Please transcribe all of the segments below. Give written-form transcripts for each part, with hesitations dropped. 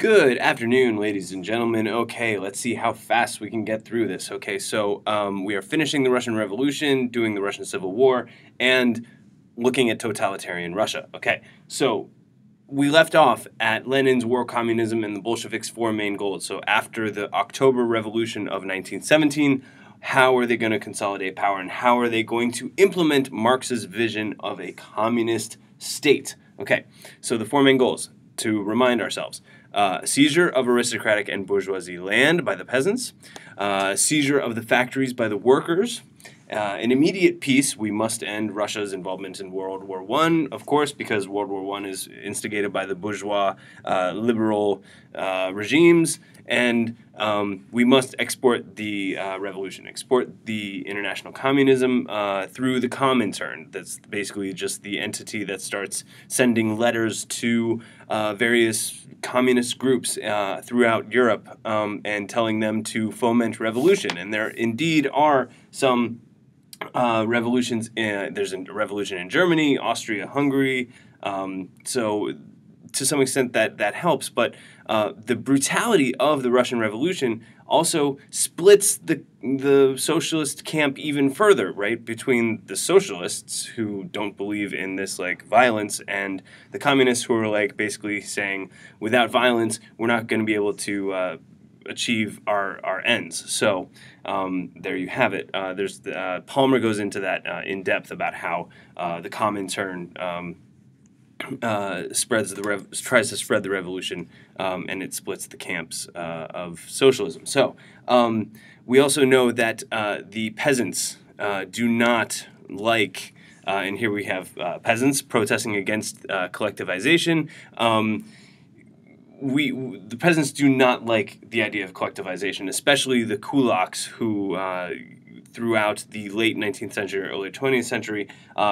Good afternoon, ladies and gentlemen. Okay, let's see how fast we can get through this. Okay, so we are finishing the Russian Revolution, doing the Russian Civil War, and looking at totalitarian Russia. Okay, so we left off at Lenin's War Communism and the Bolsheviks' four main goals. So after the October Revolution of 1917, how are they going to consolidate power and how are they going to implement Marx's vision of a communist state? Okay, so the four main goals, to remind ourselves. Seizure of aristocratic and bourgeoisie land by the peasants, seizure of the factories by the workers, in immediate peace, we must end Russia's involvement in World War I, of course, because World War I is instigated by the bourgeois liberal regimes, and we must export the revolution, export the international communism through the Comintern. That's basically just the entity that starts sending letters to various communist groups throughout Europe and telling them to foment revolution. And there indeed are some revolutions. There's a revolution in Germany, Austria, Hungary. So to some extent that helps, but the brutality of the Russian Revolution also splits the socialist camp even further, right? Between the socialists who don't believe in this like violence and the communists who are like basically saying without violence we're not going to be able to achieve our ends. So there you have it. There's Palmer goes into that in depth about how the Comintern tries to spread the revolution, and it splits the camps of socialism. So we also know that the peasants do not like, and here we have peasants protesting against collectivization. The peasants do not like the idea of collectivization, especially the kulaks who throughout the late 19th century, early 20th century,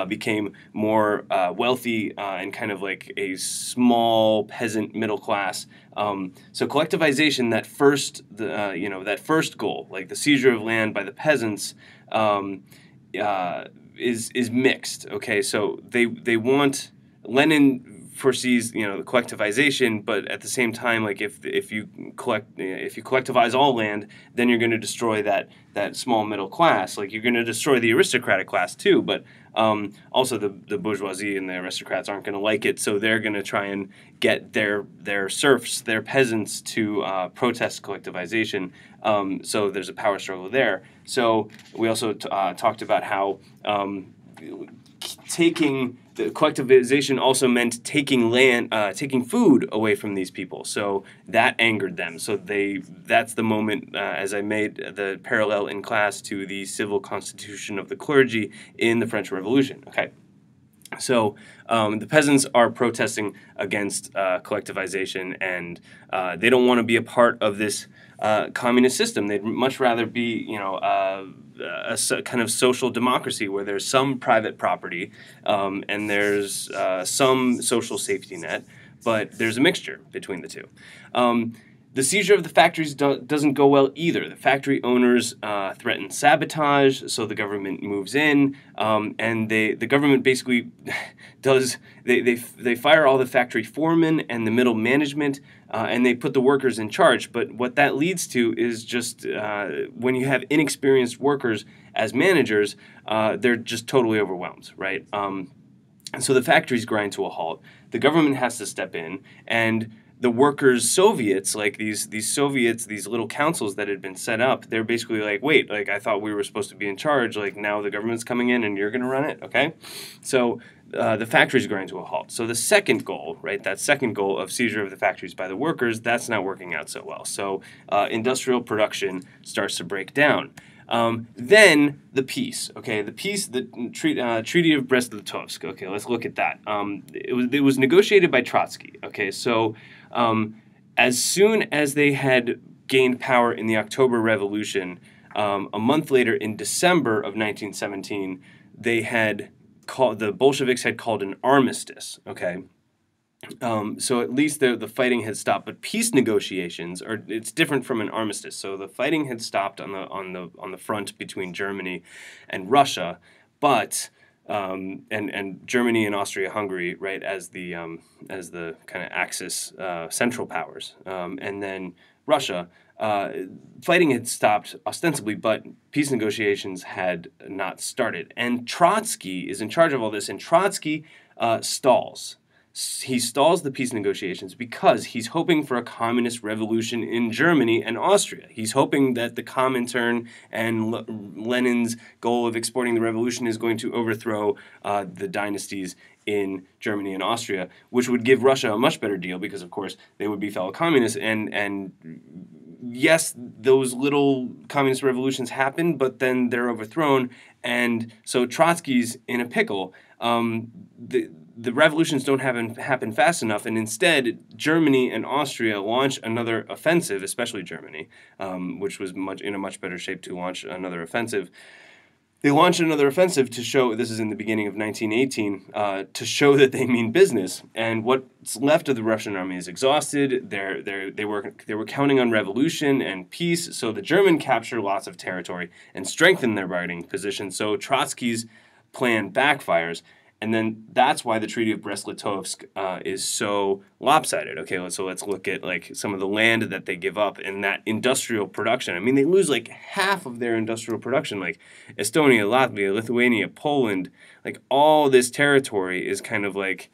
became more wealthy and kind of like a small peasant middle class. So collectivization, that first goal, like the seizure of land by the peasants, is mixed. Okay, so they want Lenin foresees the collectivization, but at the same time, like if you collectivize all land, then you're going to destroy that small middle class. Like you're going to destroy the aristocratic class too, but also the bourgeoisie and the aristocrats aren't going to like it, so they're going to try and get their serfs, their peasants, to protest collectivization. So there's a power struggle there. So we also talked about how the collectivization also meant taking land, taking food away from these people. So that angered them. So that's the moment, as I made the parallel in class to the civil constitution of the clergy in the French Revolution. Okay. So the peasants are protesting against collectivization, and they don't want to be a part of this communist system. They'd much rather be, a kind of social democracy where there's some private property and there's some social safety net, but there's a mixture between the two. The seizure of the factories doesn't go well either. The factory owners threaten sabotage, so the government moves in, and the government basically they fire all the factory foremen and the middle management, and they put the workers in charge. But what that leads to is just when you have inexperienced workers as managers, they're just totally overwhelmed, right? And so the factories grind to a halt. The government has to step in, and the workers' soviets, like these soviets, these little councils that had been set up, they're basically like, wait, like I thought we were supposed to be in charge. Like now the government's coming in and you're going to run it, okay? So the factories grind to a halt. So the second goal, right, that second goal of seizure of the factories by the workers, that's not working out so well. So industrial production starts to break down. Then the peace, okay, the Treaty of Brest-Litovsk. Okay, let's look at that. It was negotiated by Trotsky. Okay, so as soon as they had gained power in the October Revolution, a month later, in December of 1917, the Bolsheviks had called an armistice. Okay. So at least the fighting had stopped, but peace negotiations it's different from an armistice. So the fighting had stopped on the front between Germany and Russia, but and Germany and Austria-Hungary, right, as the kind of Axis central powers, and then Russia. Fighting had stopped ostensibly, but peace negotiations had not started. And Trotsky is in charge of all this, and Trotsky stalls. He stalls the peace negotiations because he's hoping for a communist revolution in Germany and Austria. He's hoping that the Comintern and Lenin's goal of exporting the revolution is going to overthrow the dynasties in Germany and Austria, which would give Russia a much better deal because, of course, they would be fellow communists. And yes, those little communist revolutions happen, but then they're overthrown. And so Trotsky's in a pickle. The revolutions don't happen fast enough, and instead Germany and Austria launch another offensive, especially Germany, which was in a much better shape to launch another offensive. They launch another offensive to show, this is in the beginning of 1918, to show that they mean business. And what's left of the Russian army is exhausted. They were counting on revolution and peace, so the Germans capture lots of territory and strengthen their bargaining position. So Trotsky's plan backfires. And then that's why the Treaty of Brest-Litovsk is so lopsided. Okay, so let's look at like some of the land that they give up and that industrial production. I mean, they lose like half of their industrial production, like Estonia, Latvia, Lithuania, Poland. Like all this territory is kind of like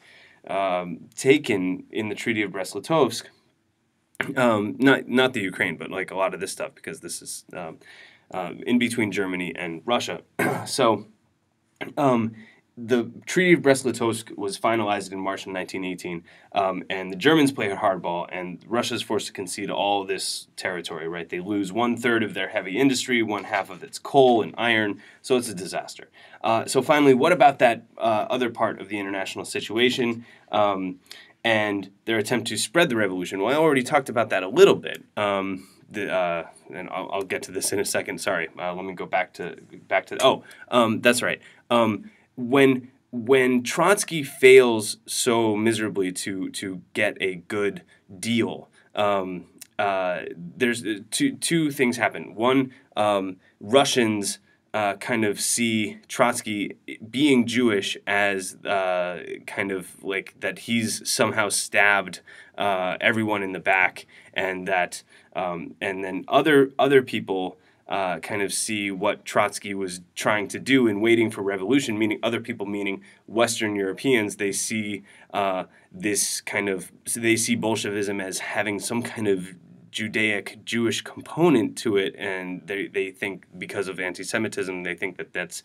taken in the Treaty of Brest-Litovsk. Not the Ukraine, but like a lot of this stuff because this is in between Germany and Russia. So. The Treaty of Brest-Litovsk was finalized in March of 1918, and the Germans play hardball, and Russia is forced to concede all this territory, right? They lose 1/3 of their heavy industry, 1/2 of its coal and iron, so it's a disaster. So finally, what about that other part of the international situation and their attempt to spread the revolution? Well, I already talked about that a little bit. And I'll get to this in a second. Sorry, let me go back to. That's right. When Trotsky fails so miserably to get a good deal, there's two things happen. One, Russians kind of see Trotsky being Jewish as kind of like that he's somehow stabbed everyone in the back, and that and then other people kind of see what Trotsky was trying to do in waiting for revolution, meaning other people, meaning Western Europeans. They see they see Bolshevism as having some kind of Judaic Jewish component to it, and they think because of anti-Semitism, they think that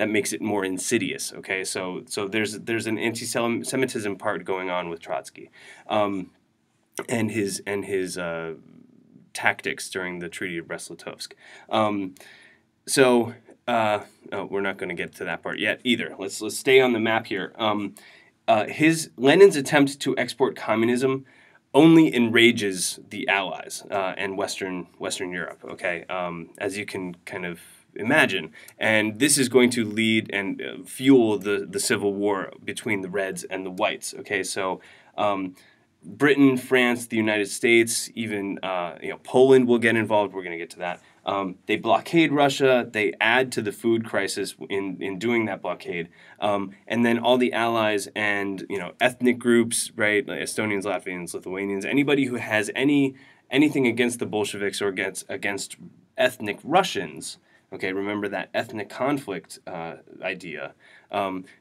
makes it more insidious. Okay, so there's an anti-Semitism part going on with Trotsky, and his tactics during the Treaty of Brest-Litovsk. We're not going to get to that part yet either. Let's stay on the map here. Lenin's attempt to export communism only enrages the Allies and Western Europe. Okay, as you can kind of imagine, and this is going to lead and fuel the civil war between the Reds and the Whites. Okay, so. Britain, France, the United States, even Poland will get involved. We're going to get to that. They blockade Russia. They add to the food crisis in doing that blockade. And then all the allies and ethnic groups, right? Like Estonians, Latvians, Lithuanians, anybody who has anything against the Bolsheviks or against ethnic Russians. Okay, remember that ethnic conflict idea.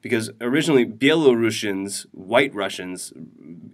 Because originally Belarusians, white Russians,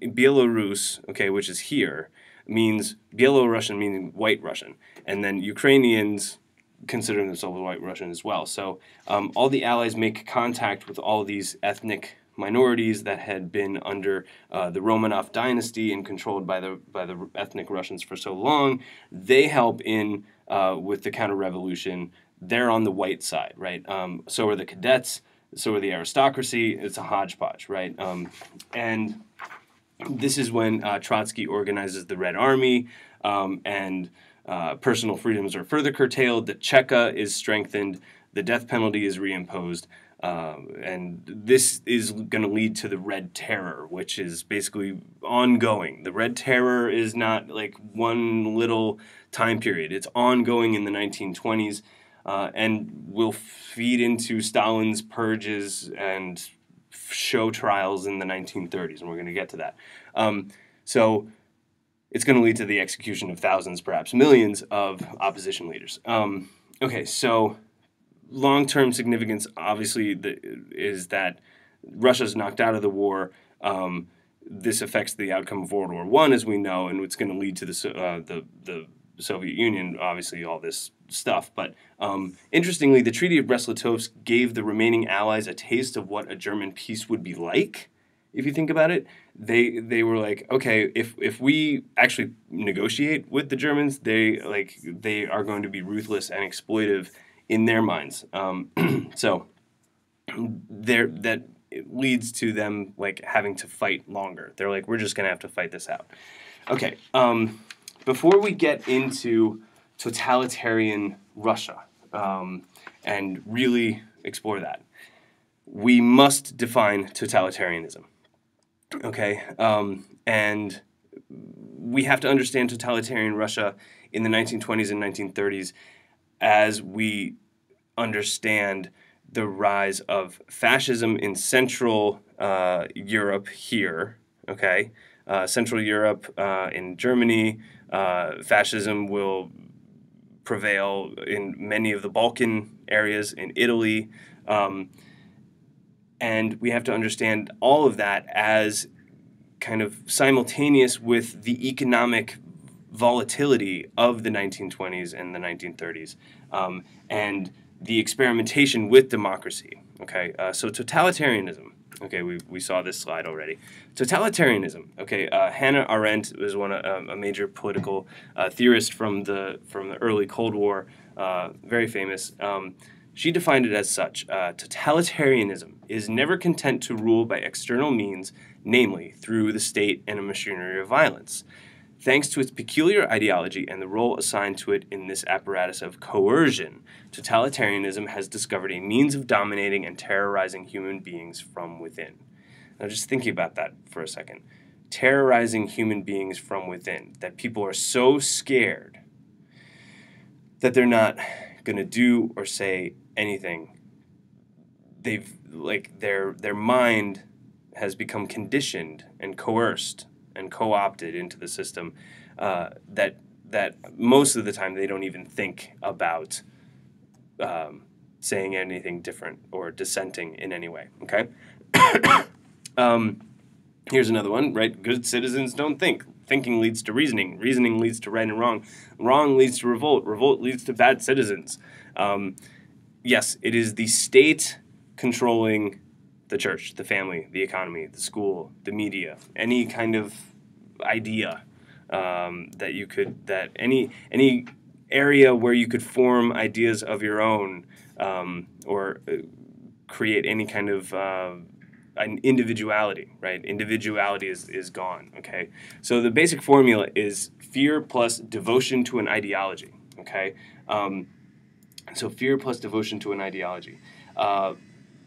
Belarus, okay, which is here, means Belarusian meaning white Russian. And then Ukrainians consider themselves white Russian as well. So all the allies make contact with all these ethnic minorities that had been under the Romanov dynasty and controlled by the ethnic Russians for so long. They help in with the counter-revolution. They're on the white side, right? So are the cadets, so are the aristocracy. It's a hodgepodge, right? And this is when Trotsky organizes the Red Army, and personal freedoms are further curtailed. The Cheka is strengthened. The death penalty is reimposed. And this is going to lead to the Red Terror, which is basically ongoing. The Red Terror is not like one little time period. It's ongoing in the 1920s. and will feed into Stalin's purges and show trials in the 1930s, and we're going to get to that. So it's going to lead to the execution of thousands, perhaps millions, of opposition leaders. Okay, so long-term significance, obviously, is that Russia's knocked out of the war. This affects the outcome of World War I, as we know, and it's going to lead to the Soviet Union, obviously, all this stuff. But interestingly, the Treaty of Brest-Litovsk gave the remaining Allies a taste of what a German peace would be like. If you think about it, they were like, okay, if we actually negotiate with the Germans, they are going to be ruthless and exploitive in their minds. So that it leads to them like having to fight longer. They're like, we're just gonna have to fight this out. Okay. Before we get into totalitarian Russia and really explore that, we must define totalitarianism. Okay, and we have to understand totalitarian Russia in the 1920s and 1930s as we understand the rise of fascism in Central Europe here, okay? Central Europe, in Germany, fascism will prevail in many of the Balkan areas, in Italy, and we have to understand all of that as kind of simultaneous with the economic volatility of the 1920s and the 1930s, and the experimentation with democracy. Okay, so totalitarianism. Okay, we saw this slide already. Totalitarianism. Okay, Hannah Arendt was a major political theorist from the early Cold War, very famous. She defined it as such: totalitarianism is never content to rule by external means, namely through the state and a machinery of violence. Thanks to its peculiar ideology and the role assigned to it in this apparatus of coercion, totalitarianism has discovered a means of dominating and terrorizing human beings from within. Now just thinking about that for a second. Terrorizing human beings from within. That people are so scared that they're not going to do or say anything. Their mind has become conditioned and coerced and co-opted into the system, that most of the time they don't even think about saying anything different or dissenting in any way. Okay. Here's another one, right? Good citizens don't think. Thinking leads to reasoning. Reasoning leads to right and wrong. Wrong leads to revolt. Revolt leads to bad citizens. Yes, it is the state controlling the church, the family, the economy, the school, the media, any kind of idea that any area where you could form ideas of your own, or create any kind of an individuality, right? Individuality is gone, okay? So the basic formula is fear plus devotion to an ideology, okay? So fear plus devotion to an ideology.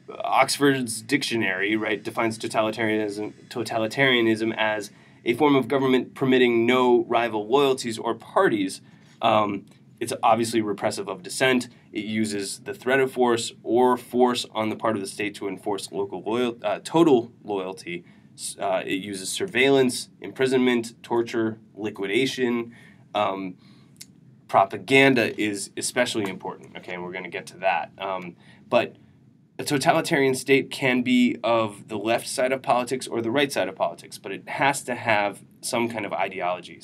Oxford's dictionary, right, defines totalitarianism as a form of government permitting no rival loyalties or parties. It's obviously repressive of dissent. It uses the threat of force or force on the part of the state to enforce total loyalty. It uses surveillance, imprisonment, torture, liquidation. Propaganda is especially important, okay, and we're going to get to that. But a totalitarian state can be of the left side of politics or the right side of politics, but it has to have some kind of ideology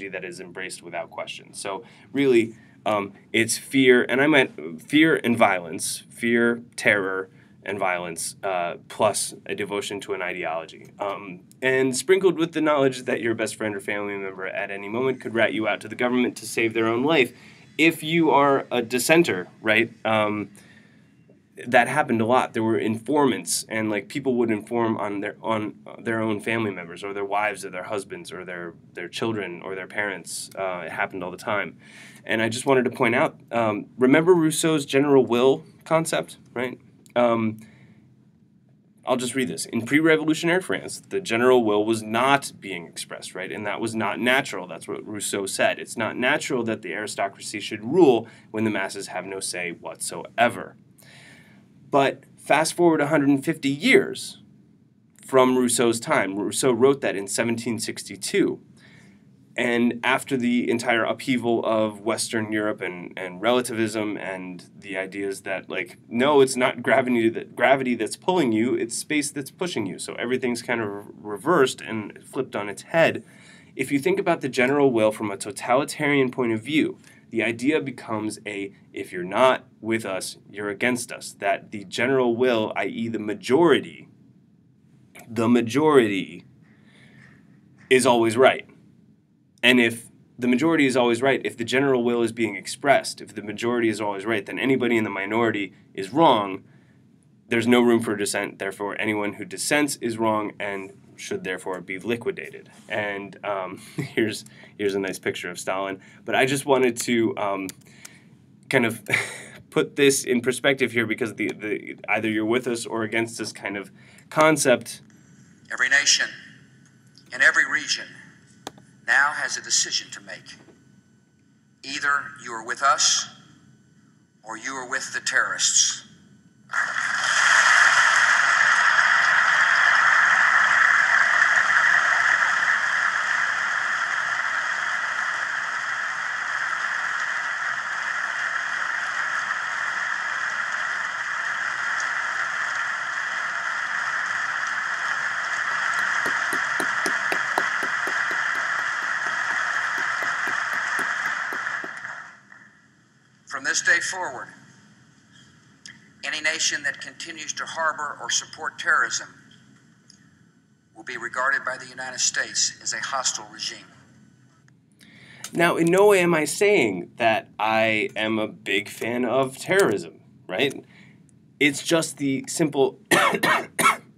that is embraced without question. So really, it's fear, and I meant fear and violence, fear, terror, and violence, plus a devotion to an ideology. And sprinkled with the knowledge that your best friend or family member at any moment could rat you out to the government to save their own life. If you are a dissenter, right, that happened a lot. There were informants, and like people would inform on their own family members or their wives or their husbands or their children or their parents. It happened all the time. And I just wanted to point out, remember Rousseau's general will concept, right? I'll just read this. In pre-revolutionary France, the general will was not being expressed, right? And that was not natural. That's what Rousseau said. It's not natural that the aristocracy should rule when the masses have no say whatsoever. But fast forward 150 years from Rousseau's time. Rousseau wrote that in 1762. And after the entire upheaval of Western Europe and relativism and the ideas that, like, no, it's not gravity that's pulling you, it's space that's pushing you. So everything's kind of reversed and flipped on its head. If you think about the general will from a totalitarian point of view, the idea becomes if you're not with us, you're against us. That the general will, i.e. the majority is always right. And if the majority is always right, if the general will is being expressed, if the majority is always right, then anybody in the minority is wrong. There's no room for dissent. Therefore, anyone who dissents is wrong and should therefore be liquidated. And here's a nice picture of Stalin. But I just wanted to kind of put this in perspective here, because the either you're with us or against us kind of concept. Every nation in every region now has a decision to make. Either you are with us or you are with the terrorists. From this day forward, any nation that continues to harbor or support terrorism will be regarded by the United States as a hostile regime. Now, in no way am I saying that I am a big fan of terrorism, right? It's just the simple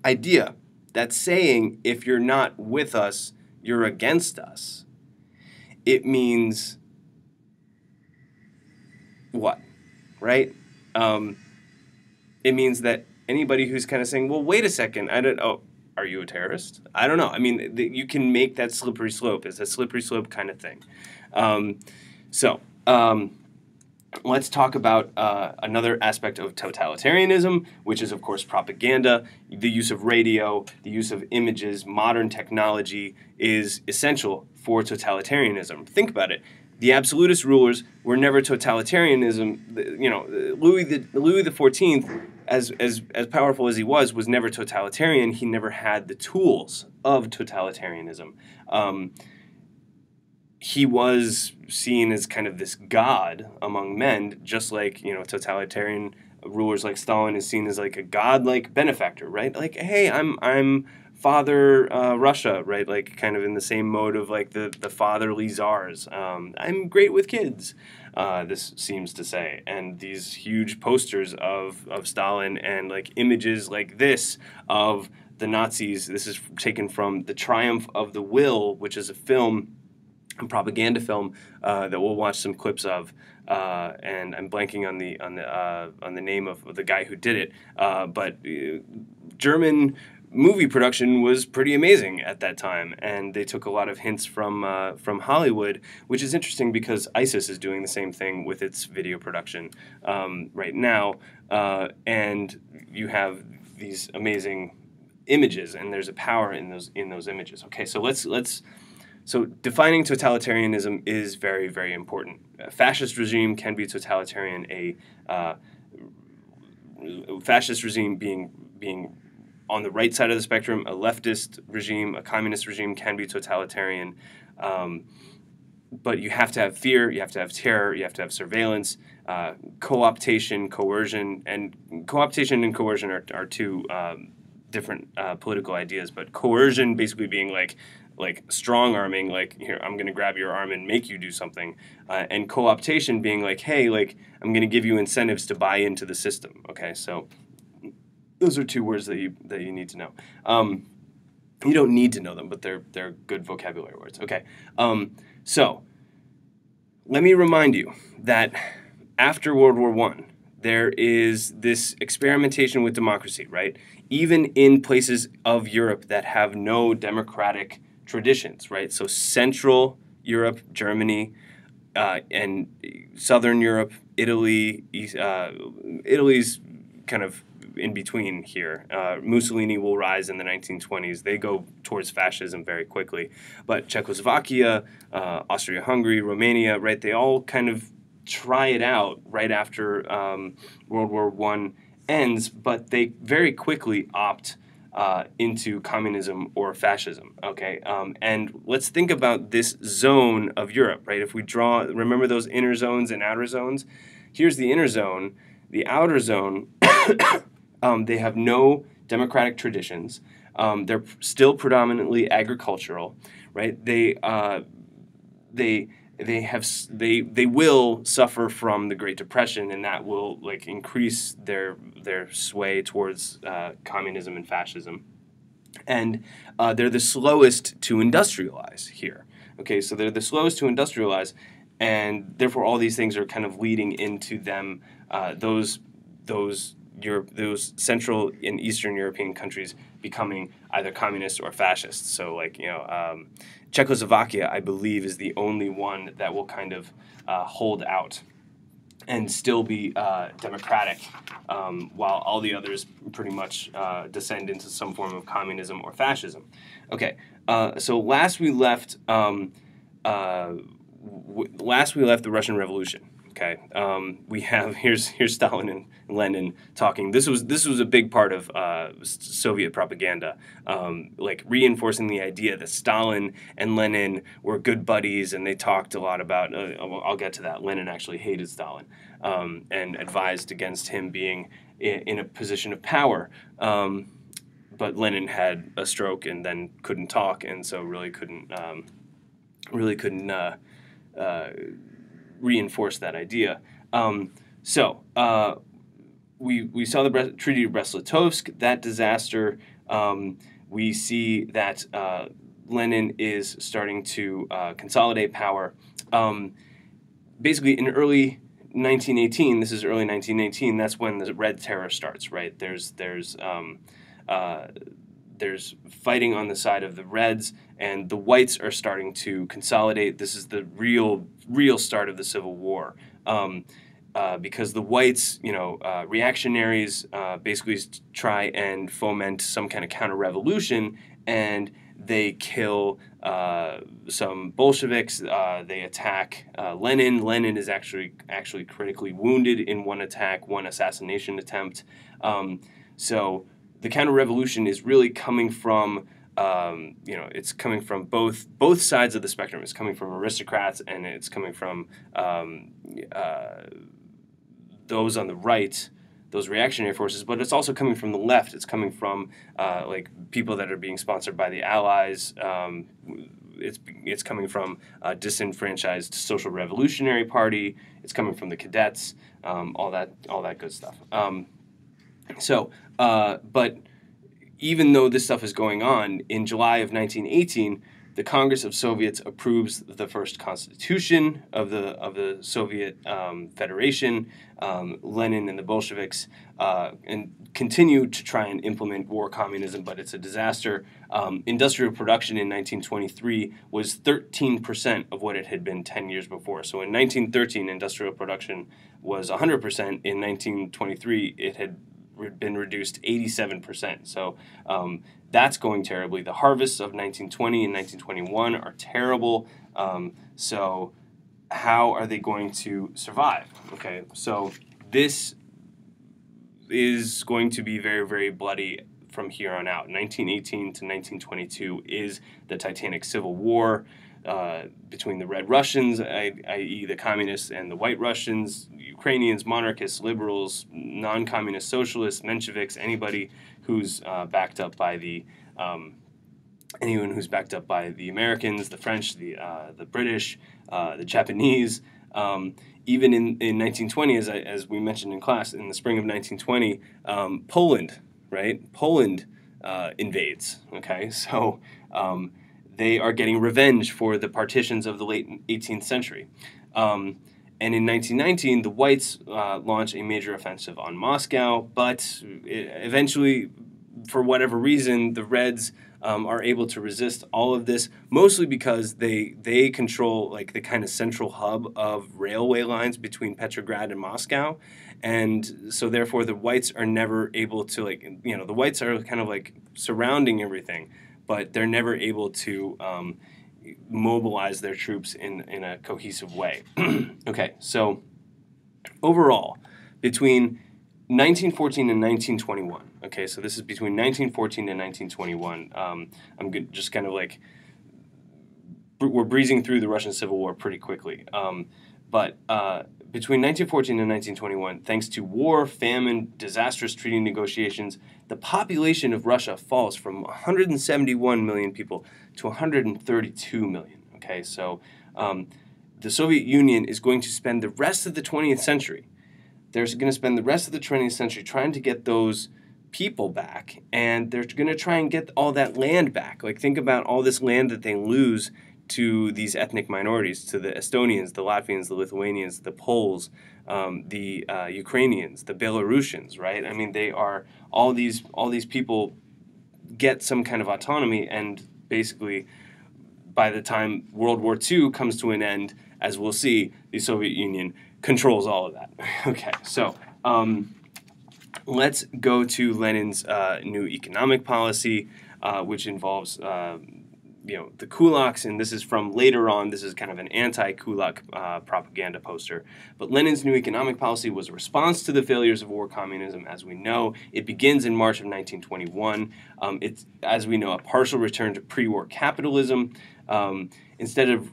idea that saying if you're not with us, you're against us. It means what, right? It means that anybody who's kind of saying, well, wait a second, are you a terrorist? I don't know. I mean, you can make that slippery slope. It's a slippery slope kind of thing. Let's talk about another aspect of totalitarianism, which is, of course, propaganda. The use of radio, the use of images, modern technology is essential for totalitarianism. Think about it. The absolutist rulers were never totalitarianism. You know, Louis XIV, as powerful as he was never totalitarian. He never had the tools of totalitarianism. He was seen as kind of this god among men, just like, you know, totalitarian rulers like Stalin is seen as like a godlike benefactor, right? Like, hey, I'm Father Russia, right? Like kind of in the same mode of like the fatherly czars. I'm great with kids, this seems to say. And these huge posters of Stalin and like images like this of the Nazis. This is taken from The Triumph of the Will, which is a film, a propaganda film that we'll watch some clips of, and I'm blanking on the name of the guy who did it. But German movie production was pretty amazing at that time, and they took a lot of hints from Hollywood, which is interesting because ISIS is doing the same thing with its video production right now, and you have these amazing images, and there's a power in those images. Okay, so So defining totalitarianism is very, very important. A fascist regime can be totalitarian. A fascist regime being on the right side of the spectrum, a leftist regime, a communist regime can be totalitarian. But you have to have fear, you have to have terror, you have to have surveillance, co-optation, coercion. And co-optation and coercion are two different political ideas. But coercion basically being like strong arming, like, here, I'm going to grab your arm and make you do something. And co-optation being like, hey, like, I'm going to give you incentives to buy into the system. Okay, so those are two words that you need to know. You don't need to know them, but they're good vocabulary words. Okay, so let me remind you that after World War I, there is this experimentation with democracy, right? Even in places of Europe that have no democratic traditions, right? So Central Europe, Germany, and Southern Europe, Italy, Italy's kind of in between here. Mussolini will rise in the 1920s. They go towards fascism very quickly. But Czechoslovakia, Austria-Hungary, Romania, right, they all kind of try it out right after World War I ends, but they very quickly opt into communism or fascism, okay? And let's think about this zone of Europe, right? If we draw, remember those inner zones and outer zones? Here's the inner zone. The outer zone, they have no democratic traditions. They're still predominantly agricultural, right? They will suffer from the Great Depression, and that will like increase their sway towards communism and fascism. And they're the slowest to industrialize here. Okay, so they're the slowest to industrialize, and therefore all these things are kind of leading into them. Those Central and Eastern European countries becoming either communist or fascist. So, like, Czechoslovakia, I believe, is the only one that will kind of hold out and still be democratic, while all the others pretty much descend into some form of communism or fascism. Okay, so last we left the Russian Revolution. Okay, we have here's Stalin and Lenin talking. This was a big part of Soviet propaganda, like reinforcing the idea that Stalin and Lenin were good buddies, and they talked a lot about. I'll get to that. Lenin actually hated Stalin and advised against him being in a position of power. But Lenin had a stroke and then couldn't talk, and so really couldn't reinforce that idea. We saw the Treaty of Brest-Litovsk, that disaster. We see that Lenin is starting to consolidate power. Basically, in early 1918, this is early 1918, that's when the Red Terror starts, right? There's fighting on the side of the Reds, and the Whites are starting to consolidate. This is the real start of the Civil War, because the Whites, reactionaries, basically try and foment some kind of counter-revolution, and they kill some Bolsheviks. They attack Lenin. Lenin is actually critically wounded in one assassination attempt. So the counter-revolution is really coming from, it's coming from both sides of the spectrum. It's coming from aristocrats, and it's coming from those on the right, those reactionary forces, but it's also coming from the left. It's coming from like people that are being sponsored by the Allies. It's coming from a disenfranchised Social Revolutionary Party. It's coming from the cadets. All that good stuff. But even though this stuff is going on, in July of 1918, the Congress of Soviets approves the first constitution of the Soviet Federation. Lenin and the Bolsheviks and continue to try and implement war communism, but it's a disaster. Industrial production in 1923 was 13% of what it had been 10 years before. So in 1913, industrial production was 100%. In 1923, it had been reduced 87%. So that's going terribly. The harvests of 1920 and 1921 are terrible. So how are they going to survive? Okay, so this is going to be very, very bloody from here on out. 1918 to 1922 is the Titanic Civil War between the Red Russians, i.e. the communists, and the White Russians, Ukrainians, monarchists, liberals, non-communist socialists, Mensheviks, anybody who's backed up by the anyone who's backed up by the Americans, the French, the British, the Japanese. Even in 1920, as we mentioned in class, in the spring of 1920, Poland, right? Poland invades. Okay, so they are getting revenge for the partitions of the late 18th century. And in 1919, the whites launch a major offensive on Moscow, but eventually, for whatever reason, the Reds are able to resist all of this, mostly because they control like the kind of central hub of railway lines between Petrograd and Moscow, and so therefore the whites are never able to the whites are kind of like surrounding everything, but they're never able to mobilize their troops in a cohesive way. Okay, so overall, between 1914 and 1921. Okay, so this is between 1914 and 1921. Just kind of like we're breezing through the Russian Civil War pretty quickly. But between 1914 and 1921, thanks to war, famine, disastrous treaty negotiations, the population of Russia falls from 171 million people to 132 million. Okay, so the Soviet Union is going to spend the rest of the 20th century. They're going to spend the rest of the 20th century trying to get those people back, and they're going to try and get all that land back. Like, think about all this land that they lose to these ethnic minorities, to the Estonians, the Latvians, the Lithuanians, the Poles, the Ukrainians, the Belarusians, right? I mean, they are all these people get some kind of autonomy, and basically, by the time World War II comes to an end, as we'll see, the Soviet Union controls all of that. Okay, so let's go to Lenin's new economic policy, which involves the kulaks, and this is from later on. This is kind of an anti-kulak propaganda poster. But Lenin's new economic policy was a response to the failures of war communism, as we know. It begins in March of 1921. It's, as we know, a partial return to pre-war capitalism. Instead of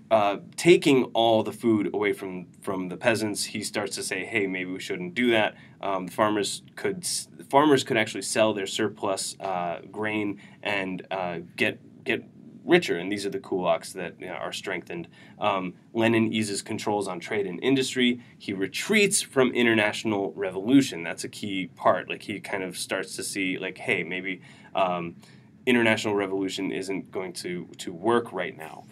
taking all the food away from the peasants, he starts to say, "Hey, maybe we shouldn't do that." Farmers could actually sell their surplus grain and get richer, and these are the kulaks that are strengthened. Lenin eases controls on trade and industry. He retreats from international revolution. That's a key part. Like, he kind of starts to see, like, hey, maybe international revolution isn't going to work right now.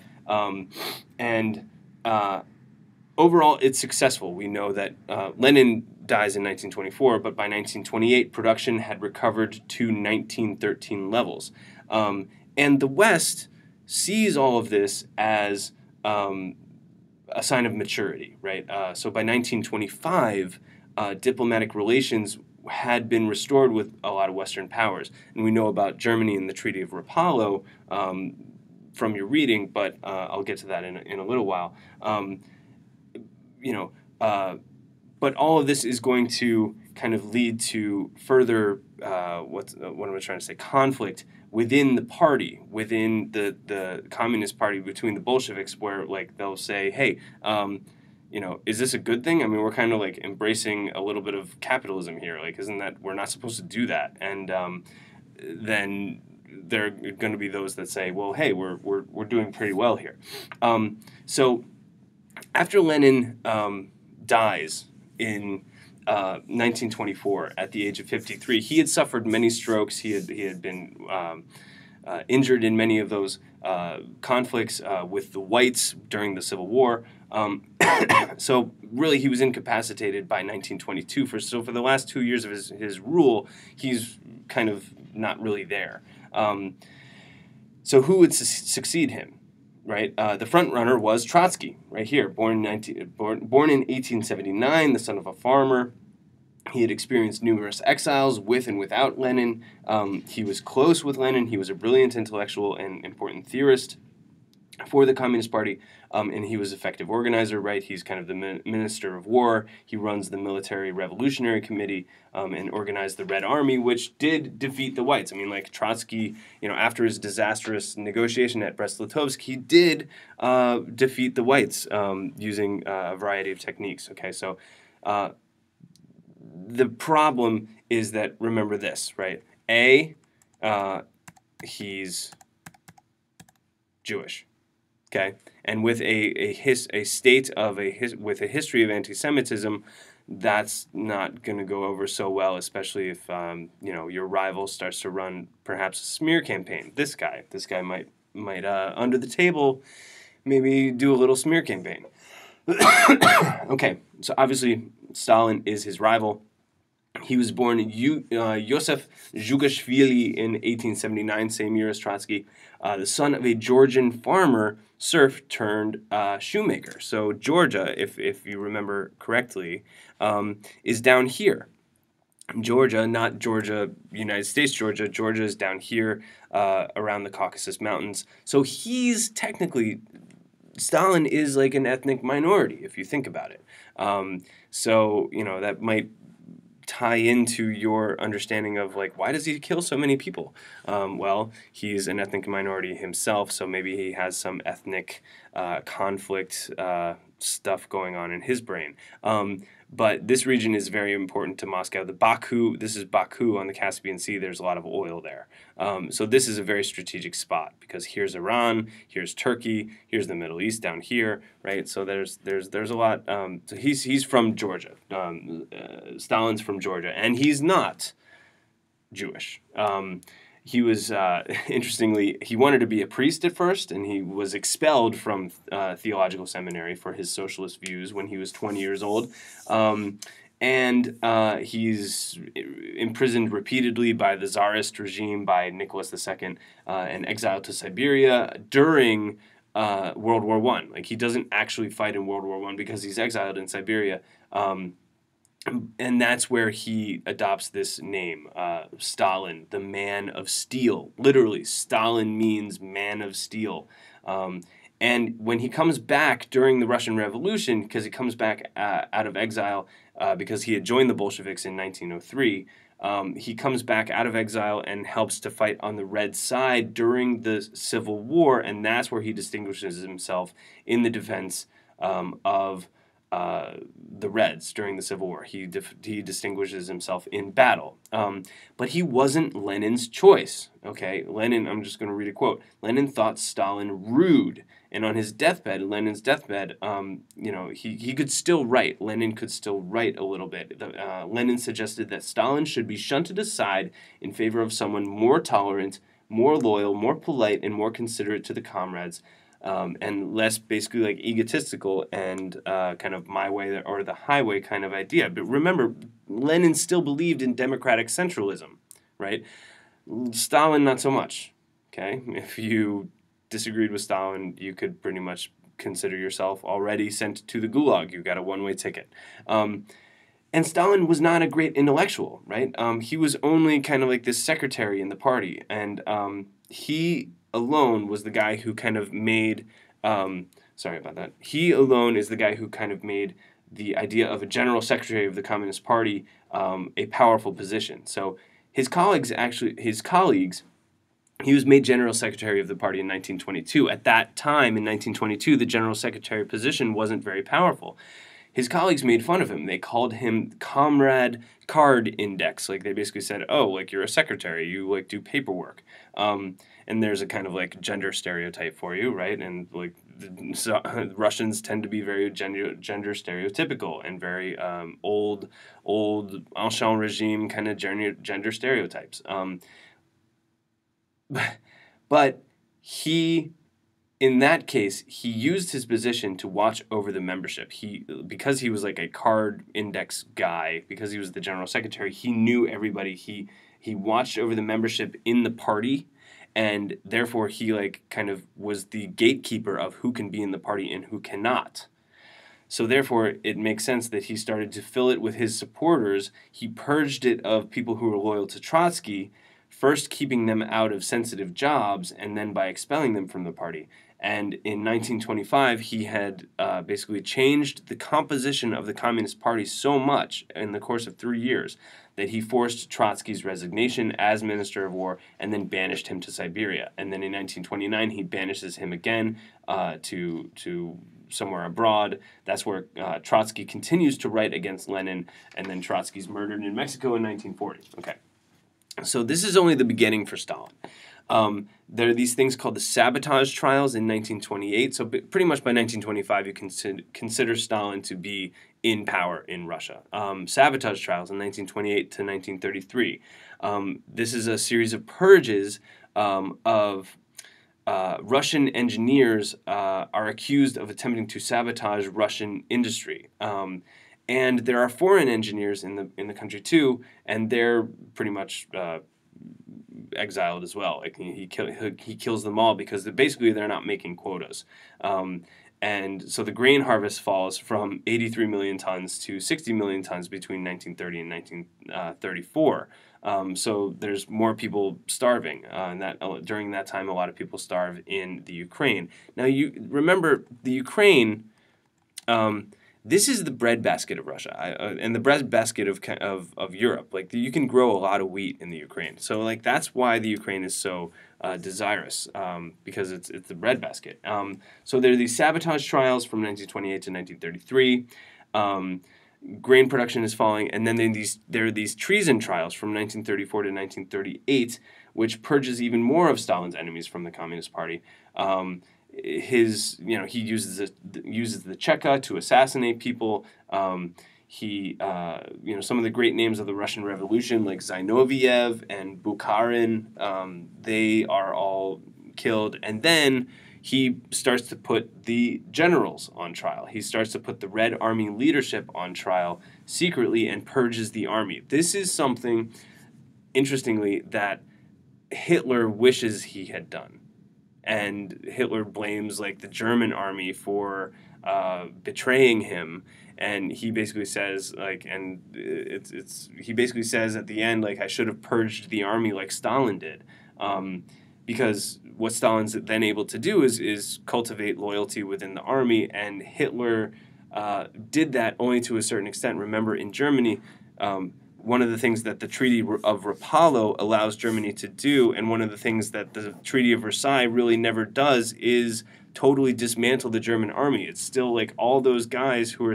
Overall, it's successful. We know that Lenin dies in 1924, but by 1928, production had recovered to 1913 levels. And the West sees all of this as a sign of maturity, right? So by 1925, diplomatic relations had been restored with a lot of Western powers. And we know about Germany and the Treaty of Rapallo from your reading, but I'll get to that in a little while. But all of this is going to kind of lead to further, what am I trying to say, conflict within the party, within the Communist Party, between the Bolsheviks, where like they'll say, hey, is this a good thing? I mean, we're kind of like embracing a little bit of capitalism here. Like, isn't that, we're not supposed to do that? And then there are going to be those that say, well, hey, we're doing pretty well here. So after Lenin dies in 1924 at the age of 53, he had suffered many strokes. He had been injured in many of those conflicts with the whites during the Civil War. So really, he was incapacitated by 1922. So for the last 2 years of his rule, he's kind of not really there. So who would succeed him? Right, the front runner was Trotsky, right here, born in 1879, the son of a farmer. He had experienced numerous exiles with and without Lenin. He was close with Lenin. He was a brilliant intellectual and important theorist for the Communist Party, and he was an effective organizer, right? He's kind of the minister of war. He runs the Military Revolutionary Committee and organized the Red Army, which did defeat the whites. I mean, like Trotsky, after his disastrous negotiation at Brest-Litovsk, he did defeat the whites using a variety of techniques. Okay, so the problem is that, remember this, right? He's Jewish. Okay, and with a history of anti-Semitism, that's not going to go over so well, especially if your rival starts to run perhaps a smear campaign. This guy might under the table, maybe do a little smear campaign. Okay, so obviously Stalin is his rival. He was born Yosef Zhugashvili in 1879, same year as Trotsky, the son of a Georgian farmer, serf turned shoemaker. So Georgia, if you remember correctly, is down here. Georgia, not Georgia, United States Georgia. Georgia is down here around the Caucasus Mountains. So he's technically, Stalin is like an ethnic minority if you think about it. So, you know, that might tie into your understanding of like why does he kill so many people? Well, he's an ethnic minority himself, so maybe he has some ethnic conflict stuff going on in his brain. But this region is very important to Moscow. This is Baku on the Caspian Sea. There's a lot of oil there. So this is a very strategic spot because here's Iran, here's Turkey, here's the Middle East down here, right? So there's a lot. So he's from Georgia. Stalin's from Georgia, and he's not Jewish. He was, interestingly, he wanted to be a priest at first, and he was expelled from theological seminary for his socialist views when he was 20 years old. He's imprisoned repeatedly by the Tsarist regime, by Nicholas II, and exiled to Siberia during World War I. Like, he doesn't actually fight in World War I because he's exiled in Siberia. And that's where he adopts this name, Stalin, the man of steel. Literally, Stalin means man of steel. And when he comes back during the Russian Revolution, because he comes back out of exile because he had joined the Bolsheviks in 1903, he comes back out of exile and helps to fight on the Red side during the Civil War, and that's where he distinguishes himself in the defense of the Reds during the Civil War. He distinguishes himself in battle. But he wasn't Lenin's choice. Okay, Lenin, I'm just going to read a quote. Lenin thought Stalin rude. And on his deathbed, Lenin's deathbed, he could still write. Lenin could still write a little bit. Lenin suggested that Stalin should be shunted aside in favor of someone more tolerant, more loyal, more polite, and more considerate to the comrades. And less basically like egotistical and kind of my way or the highway kind of idea. But remember, Lenin still believed in democratic centralism, right? Stalin, not so much, okay? If you disagreed with Stalin, you could pretty much consider yourself already sent to the gulag. You got a one-way ticket. And Stalin was not a great intellectual, right? He was only kind of like this secretary in the party. And he alone was the guy who kind of made, sorry about that. He alone is the guy who kind of made the idea of a general secretary of the Communist Party a powerful position. So his colleagues, he was made general secretary of the party in 1922. At that time, in 1922, the general secretary position wasn't very powerful. His colleagues made fun of him. They called him Comrade Card Index. Like, they basically said, oh, like, you're a secretary. You, like, do paperwork. And there's a kind of, like, gender stereotype for you, right? And, like, Russians tend to be very gender stereotypical and very old ancien regime kind of gender stereotypes. But he, in that case, he used his position to watch over the membership. Because he was like a card index guy, because he was the general secretary, he knew everybody. He watched over the membership in the party, and therefore he like kind of was the gatekeeper of who can be in the party and who cannot. So therefore, it makes sense that he started to fill it with his supporters. He purged it of people who were loyal to Trotsky, first keeping them out of sensitive jobs, and then by expelling them from the party. And in 1925, he had basically changed the composition of the Communist Party so much in the course of 3 years that he forced Trotsky's resignation as Minister of War and then banished him to Siberia. And then in 1929, he banishes him again to somewhere abroad. That's where Trotsky continues to write against Lenin, and then Trotsky's murdered in Mexico in 1940. Okay. So this is only the beginning for Stalin. There are these things called the sabotage trials in 1928. So pretty much by 1925, you consider Stalin to be in power in Russia. Sabotage trials in 1928 to 1933. This is a series of purges of Russian engineers are accused of attempting to sabotage Russian industry. And there are foreign engineers in the country too, and they're pretty much exiled as well. Like he kills them all because basically they're not making quotas. And so the grain harvest falls from 83 million tons to 60 million tons between 1930 and 1934. So there's more people starving, and that during that time, a lot of people starve in the Ukraine. Now you remember the Ukraine. This is the breadbasket of Russia and the breadbasket of Europe. Like you can grow a lot of wheat in the Ukraine, so like that's why the Ukraine is so desirous, because it's the breadbasket. So there are these sabotage trials from 1928 to 1933. Grain production is falling, and then there are these treason trials from 1934 to 1938, which purges even more of Stalin's enemies from the Communist Party. He uses the Cheka to assassinate people. Some of the great names of the Russian Revolution, like Zinoviev and Bukharin, they are all killed. And then he starts to put the generals on trial. He starts to put the Red Army leadership on trial secretly and purges the army. This is something, interestingly, that Hitler wishes he had done. And Hitler blames like the German army for betraying him, and he basically says he basically says at the end, like, I should have purged the army like Stalin did, because what Stalin's then able to do is cultivate loyalty within the army, and Hitler did that only to a certain extent. Remember, in Germany, one of the things that the Treaty of Rapallo allows Germany to do, and one of the things that the Treaty of Versailles really never does, is totally dismantle the German army. It's still like all those guys who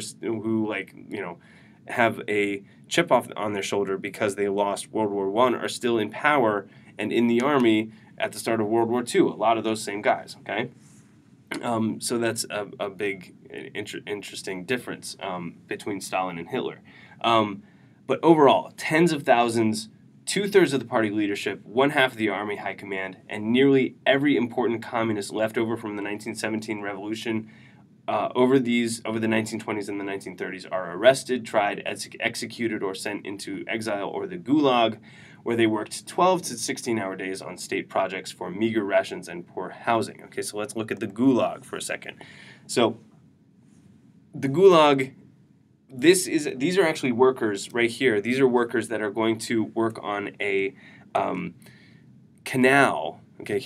have a chip off on their shoulder because they lost World War I are still in power and in the army at the start of World War II. A lot of those same guys. Okay, so that's a big interesting difference between Stalin and Hitler. But overall, tens of thousands, 2/3 of the party leadership, 1/2 of the army high command, and nearly every important communist left over from the 1917 revolution over the 1920s and the 1930s are arrested, tried, executed, or sent into exile or the Gulag, where they worked 12 to 16-hour days on state projects for meager rations and poor housing. Okay, so let's look at the Gulag for a second. So the Gulag... These are actually workers right here. These are workers that are going to work on a canal. Okay,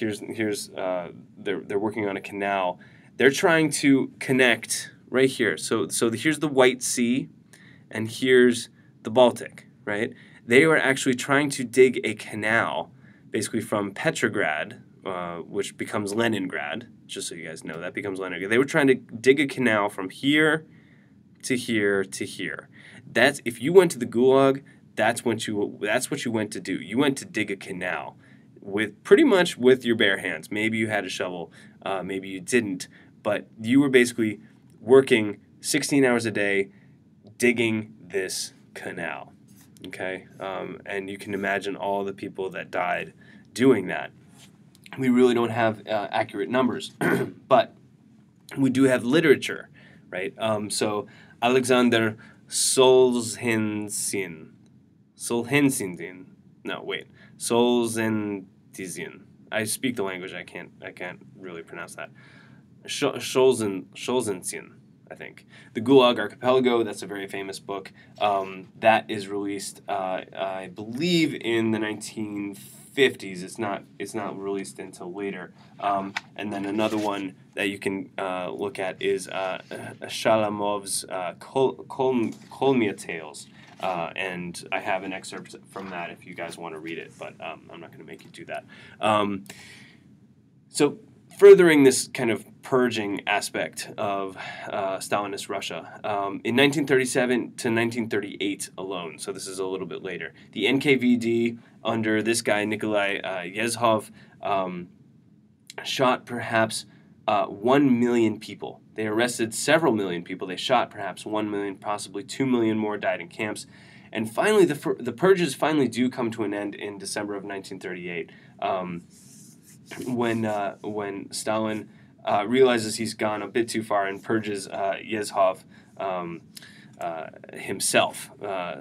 they're working on a canal. They're trying to connect right here. So here's the White Sea, and here's the Baltic. Right? They were actually trying to dig a canal, basically from Petrograd, which becomes Leningrad. Just so you guys know, that becomes Leningrad. They were trying to dig a canal from here to here to here. That's if you went to the Gulag, that's what you went to do. You went to dig a canal pretty much with your bare hands. Maybe you had a shovel, maybe you didn't, but you were basically working 16 hours a day digging this canal. Okay, and you can imagine all the people that died doing that. We really don't have accurate numbers, but we do have literature, right? So Alexander Solzhenitsyn. I speak the language. I can't really pronounce that. Solzhenitsyn, I think. The Gulag Archipelago. That's a very famous book. That is released, I believe, in the 1950s. It's not released until later. And then another one that you can look at is Shalamov's Kolmia Tales. And I have an excerpt from that if you guys want to read it, but I'm not going to make you do that. So furthering this kind of purging aspect of Stalinist Russia, in 1937 to 1938 alone, so this is a little bit later, the NKVD under this guy, Nikolai Yezhov, shot perhaps 1 million people. They arrested several million people. They shot perhaps 1 million, possibly 2 million more died in camps. And finally, the purges finally do come to an end in December of 1938. when Stalin realizes he's gone a bit too far and purges Yezhov himself.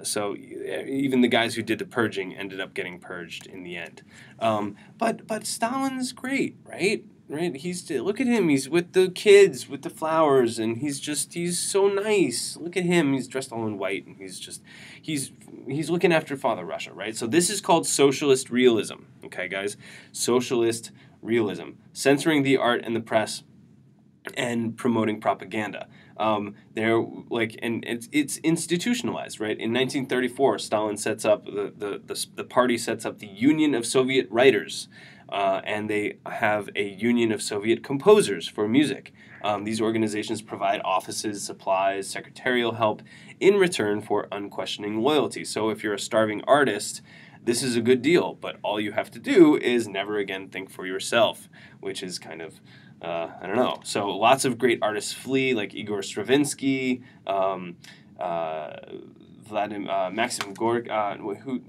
So even the guys who did the purging ended up getting purged in the end. But Stalin's great, right? Right? Look at him. He's with the kids with the flowers, and he's so nice. Look at him. He's dressed all in white, and he's looking after Father Russia, right? So this is called socialist realism. Okay, guys, socialist realism, censoring the art and the press and promoting propaganda. They're like, and it's institutionalized, right? In 1934, Stalin sets up the party sets up the Union of Soviet Writers, and they have a Union of Soviet Composers for music. These organizations provide offices, supplies, secretarial help in return for unquestioning loyalty. So if you're a starving artist, this is a good deal, but all you have to do is never again think for yourself, which is kind of I don't know. So lots of great artists flee, like Igor Stravinsky, Maxim Gorky.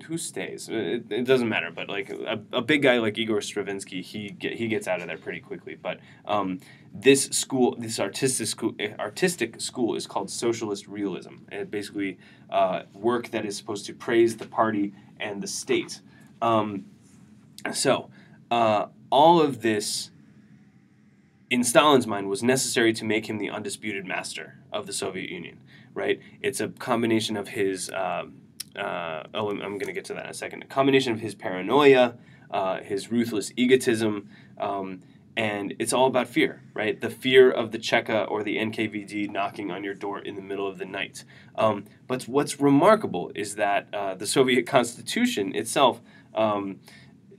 Who stays? It doesn't matter. But like a big guy like Igor Stravinsky, he gets out of there pretty quickly. But this artistic school is called socialist realism. And basically work that is supposed to praise the party and the state. So all of this, in Stalin's mind, was necessary to make him the undisputed master of the Soviet Union, right? It's a combination of his, I'm going to get to that in a second, a combination of his paranoia, his ruthless egotism, and it's all about fear, right? The fear of the Cheka or the NKVD knocking on your door in the middle of the night. But what's remarkable is that the Soviet Constitution itself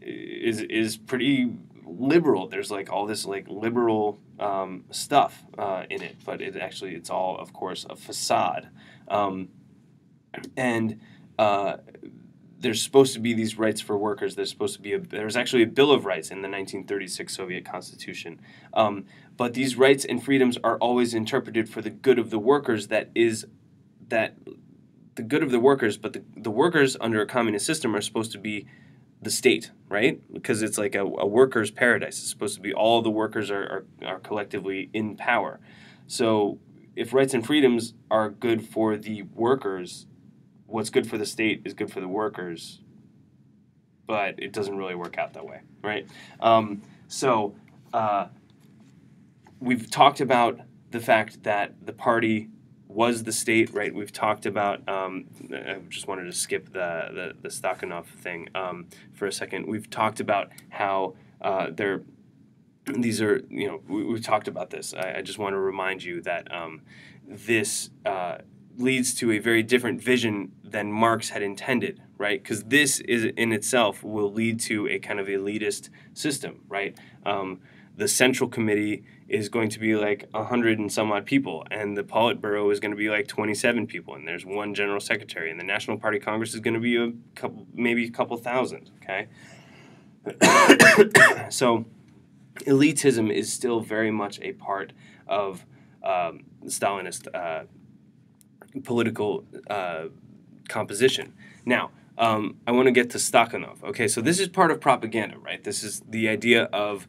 is pretty liberal. There's like all this like liberal stuff in it, but it's all, of course, a facade. And there's supposed to be these rights for workers. There's actually a Bill of Rights in the 1936 Soviet Constitution. But these rights and freedoms are always interpreted for the good of the workers. The good of the workers, but the workers under a communist system are supposed to be the state, right? Because it's like a worker's paradise. It's supposed to be all the workers are collectively in power. So if rights and freedoms are good for the workers, what's good for the state is good for the workers, but it doesn't really work out that way, right? We've talked about the fact that the party was the state, right? We've talked about, I just wanted to skip the Stakhanov thing for a second. We've talked about how we've talked about this. I just want to remind you that this leads to a very different vision than Marx had intended, right? Because this is in itself will lead to a kind of elitist system, right? The Central Committee is going to be like 100 and some odd people, and the Politburo is going to be like 27 people, and there's one general secretary, and the National Party Congress is going to be maybe a couple thousand, okay? So elitism is still very much a part of Stalinist political composition. Now, I want to get to Stakhanov. Okay, so this is part of propaganda, right? This is the idea of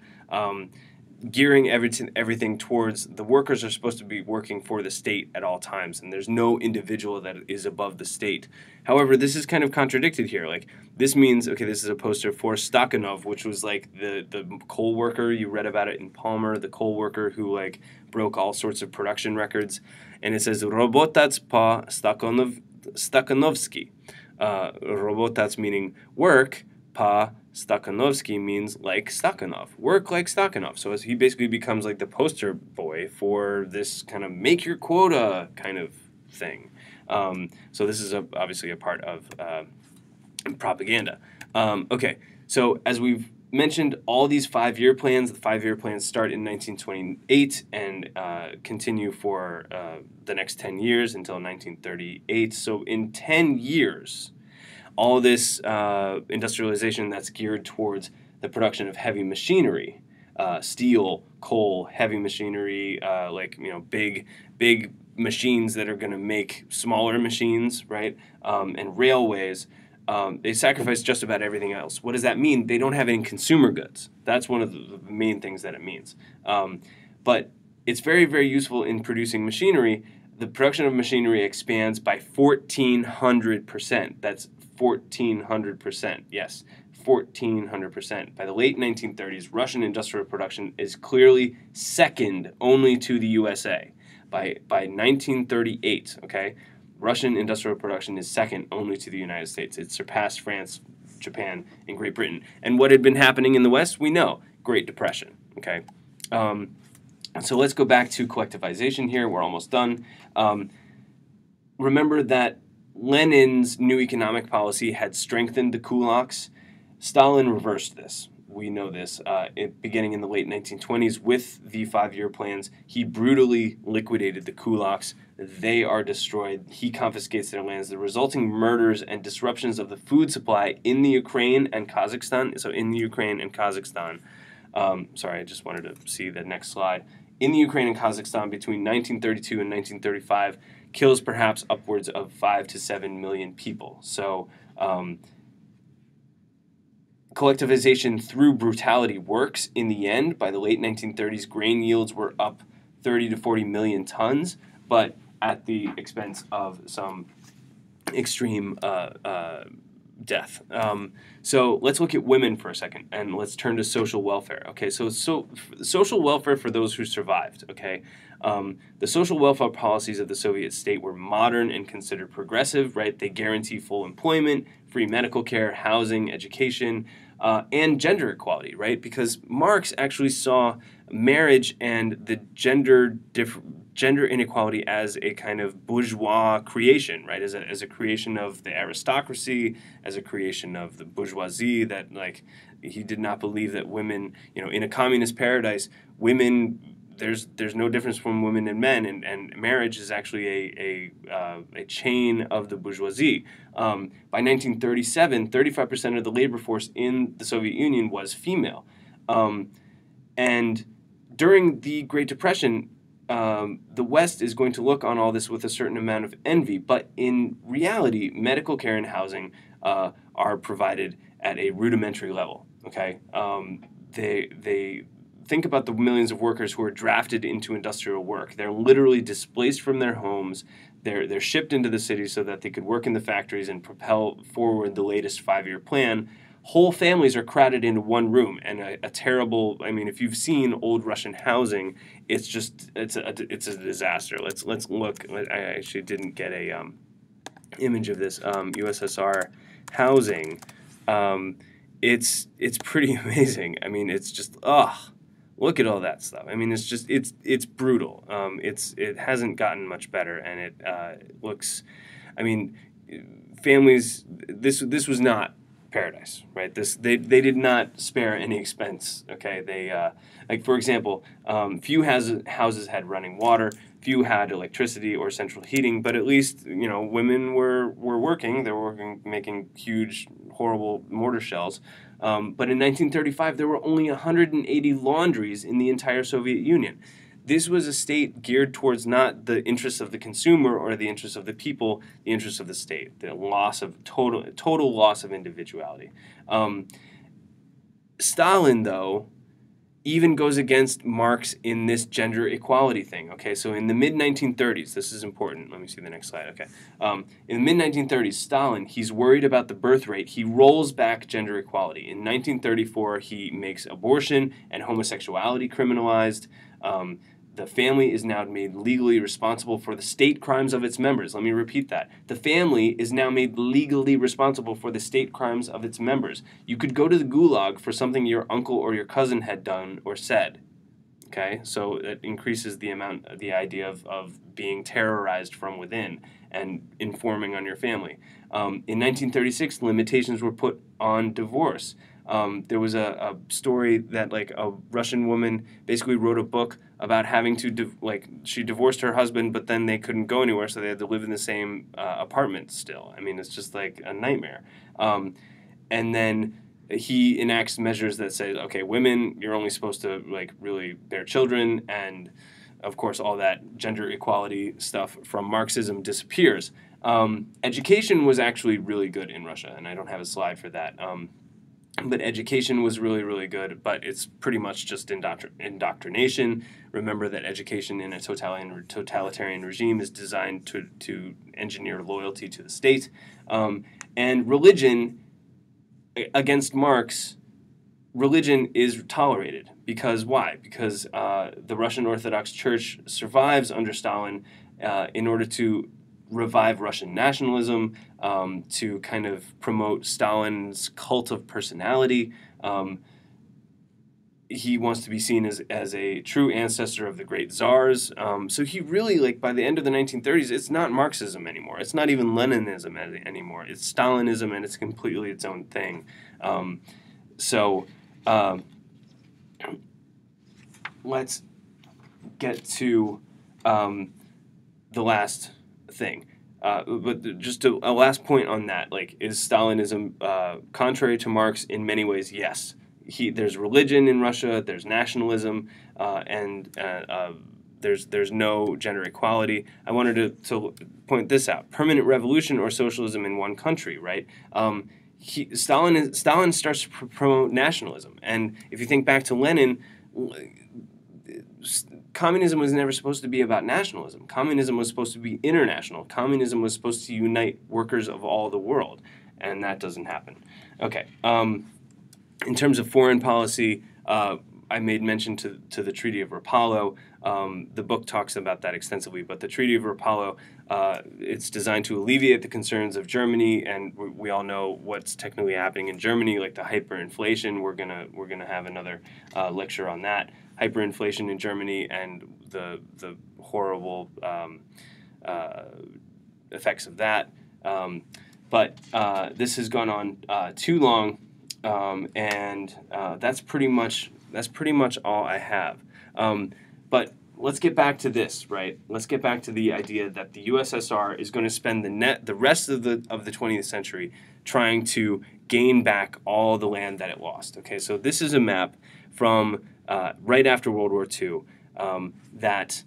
gearing everything towards the workers are supposed to be working for the state at all times, and there's no individual that is above the state. However, this is kind of contradicted here. Like, this means, okay, this is a poster for Stakhanov, which was like the coal worker. You read about it in Palmer, the coal worker who like broke all sorts of production records. And it says, Robotac po Stakhanovsky. Robotac meaning work, po Stakhanovsky means like Stakhanov. Work like Stakhanov. So he basically becomes like the poster boy for this kind of make your quota kind of thing. So this is obviously a part of propaganda. Okay, so as we've mentioned, all these 5-year plans, the 5-year plans start in 1928 and continue for the next 10 years until 1938. So in 10 years, all this industrialization that's geared towards the production of heavy machinery, steel, coal, heavy machinery, big machines that are going to make smaller machines, right? And railways. They sacrifice just about everything else. What does that mean? They don't have any consumer goods. That's one of the main things that it means. But it's very, very useful in producing machinery. The production of machinery expands by 1,400%. That's 1,400%. Yes, 1,400%. By the late 1930s, Russian industrial production is clearly second only to the USA. By 1938, okay, Russian industrial production is second only to the United States. It surpassed France, Japan, and Great Britain. And what had been happening in the West, we know, Great Depression, okay? So let's go back to collectivization here. We're almost done. Remember that Lenin's new economic policy had strengthened the kulaks. Stalin reversed this. We know this. Beginning in the late 1920s with the 5-year plans, he brutally liquidated the kulaks. They are destroyed. He confiscates their lands. The resulting murders and disruptions of the food supply in the Ukraine and Kazakhstan. So in the Ukraine and Kazakhstan. Sorry, I just wanted to see the next slide. In the Ukraine and Kazakhstan between 1932 and 1935 kills perhaps upwards of 5 to 7 million people. So collectivization through brutality works in the end. By the late 1930s, grain yields were up 30 to 40 million tons, but at the expense of some extreme death. So let's look at women for a second, and let's turn to social welfare. Okay, so social welfare for those who survived. Okay, the social welfare policies of the Soviet state were modern and considered progressive. Right, they guarantee full employment, free medical care, housing, education, and gender equality. Right, because Marx actually saw marriage and the gender inequality as a kind of bourgeois creation, right? As a creation of the aristocracy, as a creation of the bourgeoisie. That, like, he did not believe that women, in a communist paradise, women, there's no difference from women and men, and marriage is actually a chain of the bourgeoisie. By 1937, 35% of the labor force in the Soviet Union was female, and during the Great Depression, the West is going to look on all this with a certain amount of envy, but in reality, medical care and housing are provided at a rudimentary level. Okay, they think about the millions of workers who are drafted into industrial work. They're literally displaced from their homes. They're shipped into the cities so that they could work in the factories and propel forward the latest 5-year plan. Whole families are crowded into one room, and a terrible. I mean, if you've seen old Russian housing, it's a disaster. Let's look. I actually didn't get a image of this USSR housing. It's pretty amazing. I mean, it's just look at all that stuff. I mean, it's brutal. It hasn't gotten much better, and it looks. I mean, families. This was not paradise, right? They did not spare any expense. Okay, they like, for example, few houses had running water, few had electricity or central heating, but at least women were working. They were working, making huge, horrible mortar shells. But in 1935, there were only 180 laundries in the entire Soviet Union. This was a state geared towards not the interests of the consumer or the interests of the people, the interests of the state, the loss of total loss of individuality. Stalin, though, even goes against Marx in this gender equality thing. Okay, so in the mid-1930s, this is important. Let me see the next slide. Okay, in the mid-1930s, Stalin, he's worried about the birth rate. He rolls back gender equality. In 1934, he makes abortion and homosexuality criminalized. The family is now made legally responsible for the state crimes of its members. Let me repeat that. The family is now made legally responsible for the state crimes of its members. You could go to the gulag for something your uncle or your cousin had done or said. Okay, so it increases the idea of being terrorized from within and informing on your family. In 1936, limitations were put on divorce. There was a story that, like, a Russian woman basically wrote a book about having to she divorced her husband, but then they couldn't go anywhere, so they had to live in the same apartment still. I mean, it's just like a nightmare. And then he enacts measures that say, okay, women, you're only supposed to really bear children, and of course, all that gender equality stuff from Marxism disappears. Education was actually really good in Russia, and I don't have a slide for that. But education was really, really good, but it's pretty much just indoctrination. Remember that education in a totalitarian regime is designed to engineer loyalty to the state. And religion, against Marx, religion is tolerated. Because why? Because the Russian Orthodox Church survives under Stalin in order to revive Russian nationalism, to kind of promote Stalin's cult of personality. He wants to be seen as a true ancestor of the great czars. So he really, like, by the end of the 1930s, it's not Marxism anymore. It's not even Leninism anymore. It's Stalinism, and it's completely its own thing. Let's get to the last thing. But just a last point on that, like, is Stalinism contrary to Marx? In many ways, yes. There's religion in Russia, there's nationalism, and there's no gender equality. I wanted to point this out: permanent revolution or socialism in one country, right? Stalin starts to promote nationalism, and if you think back to Lenin, communism was never supposed to be about nationalism. Communism was supposed to be international. Communism was supposed to unite workers of all the world, and that doesn't happen. Okay. In terms of foreign policy, I made mention to the Treaty of Rapallo. The book talks about that extensively, but the Treaty of Rapallo, it's designed to alleviate the concerns of Germany, and we all know what's technically happening in Germany, like the hyperinflation. We're gonna have another lecture on that. Hyperinflation in Germany and the horrible effects of that. But this has gone on too long, and that's pretty much all I have. But let's get back to this, right? Let's get back to the idea that the USSR is going to spend the rest of the 20th century trying to gain back all the land that it lost. Okay, so this is a map from right after World War II that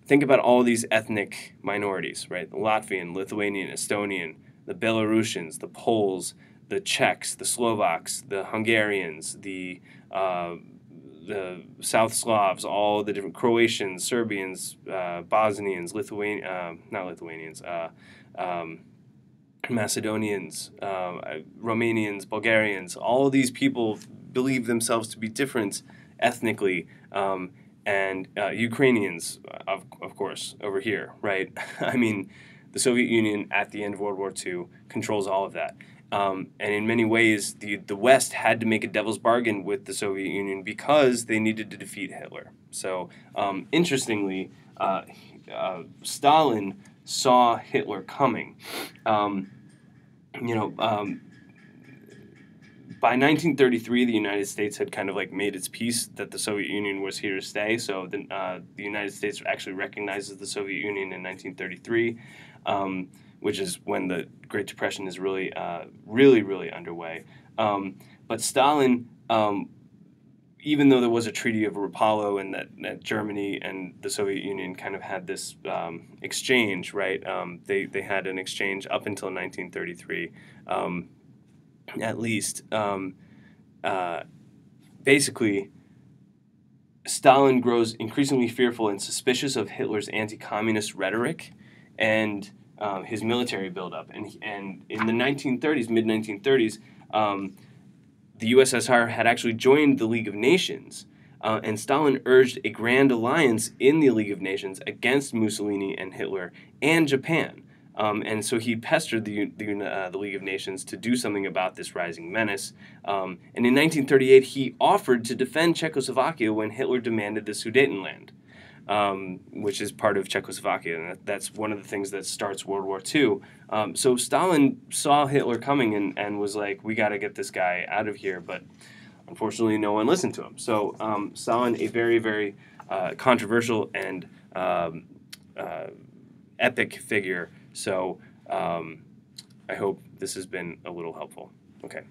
think about all these ethnic minorities, right? The Latvian, Lithuanian, Estonian, the Belarusians, the Poles, the Czechs, the Slovaks, the Hungarians, the South Slavs, all the different Croatians, Serbians, Bosnians, not Lithuanians, Macedonians, Romanians, Bulgarians. All of these people believe themselves to be different ethnically, and Ukrainians, of course, over here, right? I mean, the Soviet Union at the end of World War II controls all of that. And in many ways, the West had to make a devil's bargain with the Soviet Union because they needed to defeat Hitler. So, interestingly, Stalin saw Hitler coming. By 1933, the United States had kind of like made its peace that the Soviet Union was here to stay. So the United States actually recognizes the Soviet Union in 1933. Which is when the Great Depression is really, really underway. But Stalin, even though there was a Treaty of Rapallo and that Germany and the Soviet Union kind of had this exchange, right? They had an exchange up until 1933, at least. Basically, Stalin grows increasingly fearful and suspicious of Hitler's anti-communist rhetoric and his military buildup. And in the 1930s, mid-1930s, the USSR had actually joined the League of Nations, and Stalin urged a grand alliance in the League of Nations against Mussolini and Hitler and Japan. And so he pestered the League of Nations to do something about this rising menace. And in 1938, he offered to defend Czechoslovakia when Hitler demanded the Sudetenland, which is part of Czechoslovakia, and that's one of the things that starts World War II. So Stalin saw Hitler coming and was like, we got to get this guy out of here, but unfortunately no one listened to him. So Stalin, a very, very controversial and epic figure, so I hope this has been a little helpful. Okay.